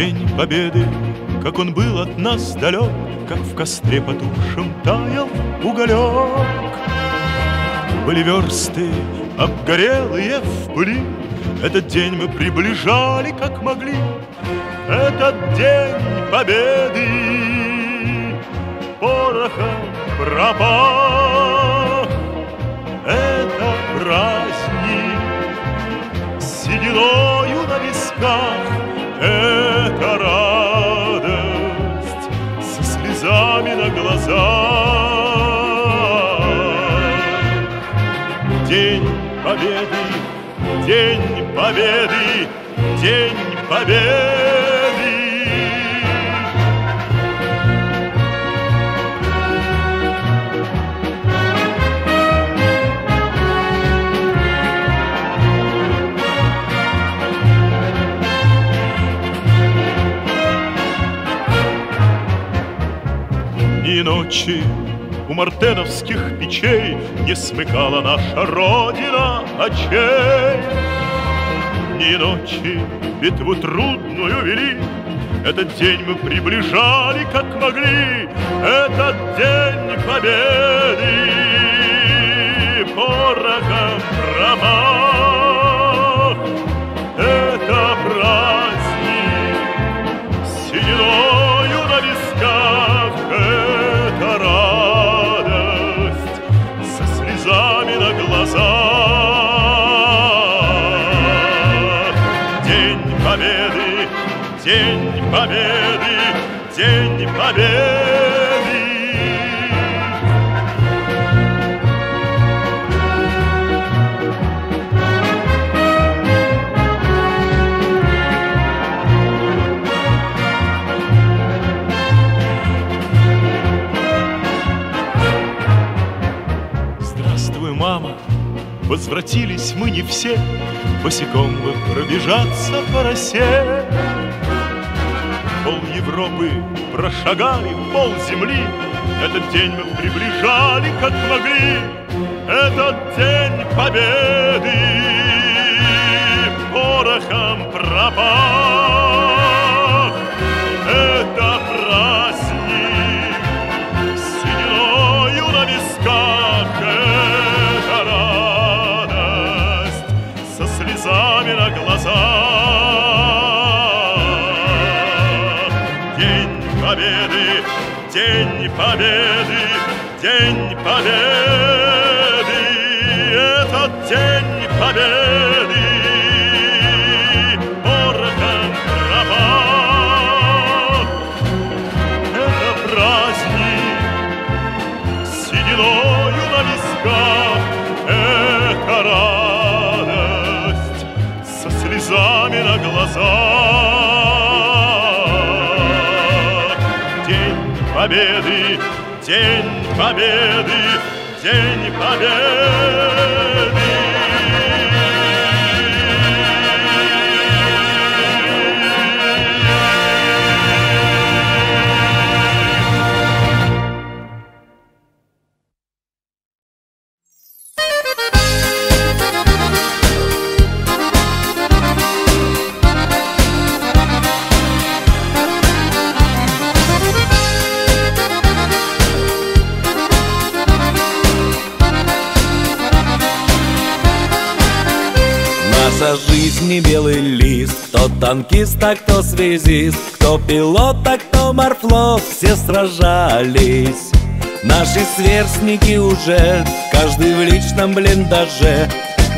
День Победы, как он был от нас далек, как в костре потухшем таял уголек. Были версты обгорелые в пыли, этот день мы приближали как могли. Этот День Победы порохом пропах. Это праздник с сединою на висках, это радость со слезами на глазах. День Победы, День Победы, День Победы. Ни ночи у мартеновских печей не смыкала наша Родина очей. Ни ночи битву трудную вели, этот день мы приближали как могли. Этот День Победы порохом промах. Это праздник с сединою на висках, это радость со слезами на глазах. День Победы, День Победы, День Победы. Мама, возвратились мы не все, босиком бы пробежаться по росе. Пол Европы прошагали, пол земли, этот день мы приближали как могли. Этот День Победы порохом пропах. Это праздник с сединою на висках, на глазах. День Победы, День Победы, День Победы. Этот День Победы порохом пропах. Это праздник с сединою на висках, это радость со слезами на глазах. День Победы, День Победы, День Победы. Наша жизнь не белый лист, кто танкист, а кто связист, кто пилот, а кто морфлот, все сражались. Наши сверстники уже, каждый в личном блиндаже,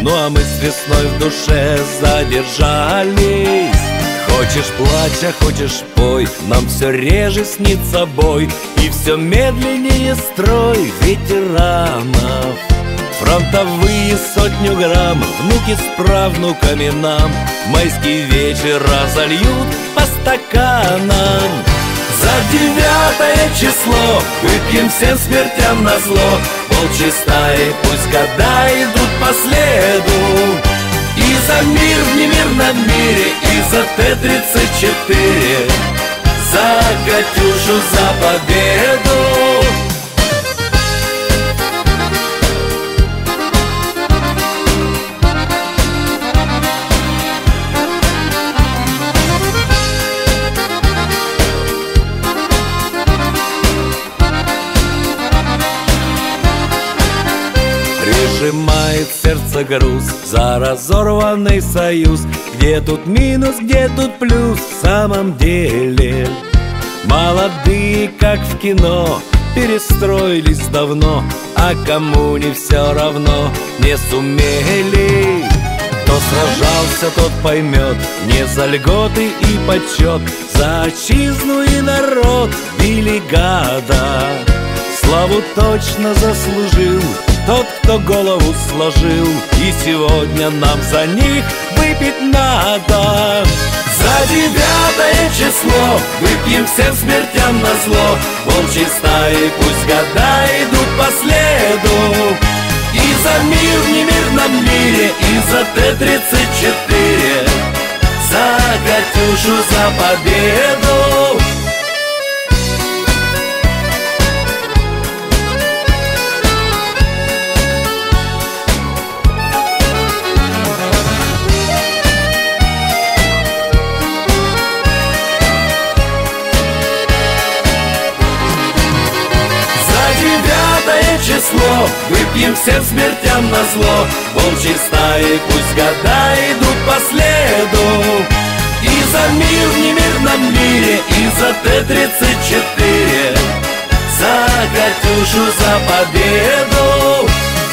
ну а мы с весной в душе задержались. Хочешь плачь, а хочешь пой, нам все реже снится бой, и все медленнее строй ветеранов. Фронтовые 100 грамм, внуки с правнуками нам майский вечер разольют по стаканам. За 9 число выпьем всем смертям назло, волчьи стаи, пусть года идут по следу. И за мир в немирном мире, и за Т-34, за Катюшу, за победу. сердце груз за разорванный союз. Где тут минус, где тут плюс в самом деле? Молодые, как в кино, перестроились давно, а кому не все равно, не сумели. Кто сражался, тот поймет, не за льготы и почет, за отчизну и народ били гада. Славу точно заслужил тот, кто голову сложил, и сегодня нам за них выпить надо. За 9 число выпьем всем смертям назло. Волчьи стаи, пусть года идут по следу. И за мир в немирном мире, и за Т-34, за Катюшу, за победу. Число выпьем всем смертям назло. Волчьи стаи, пусть года идут по следу. И за мир в немирном мире, и за Т-34, за Катюшу, за победу.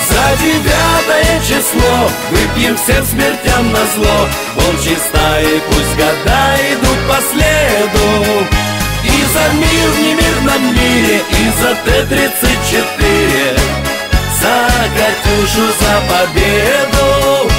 За 9 число выпьем всем смертям назло. Волчьи стаи, пусть года идут по следу. И за мир в немирном мире, и за Т-34, за Катюшу, за победу.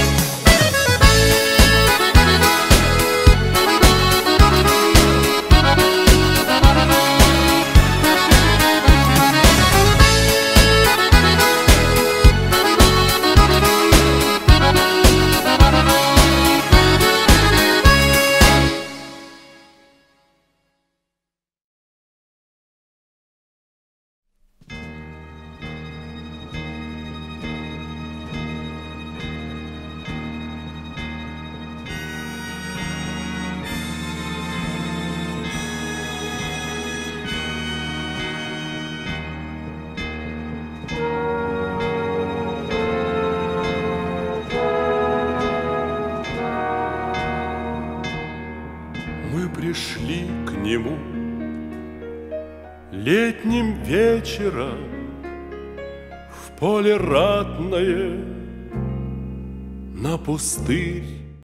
Пришли к нему летним вечером в поле ратное, на пустырь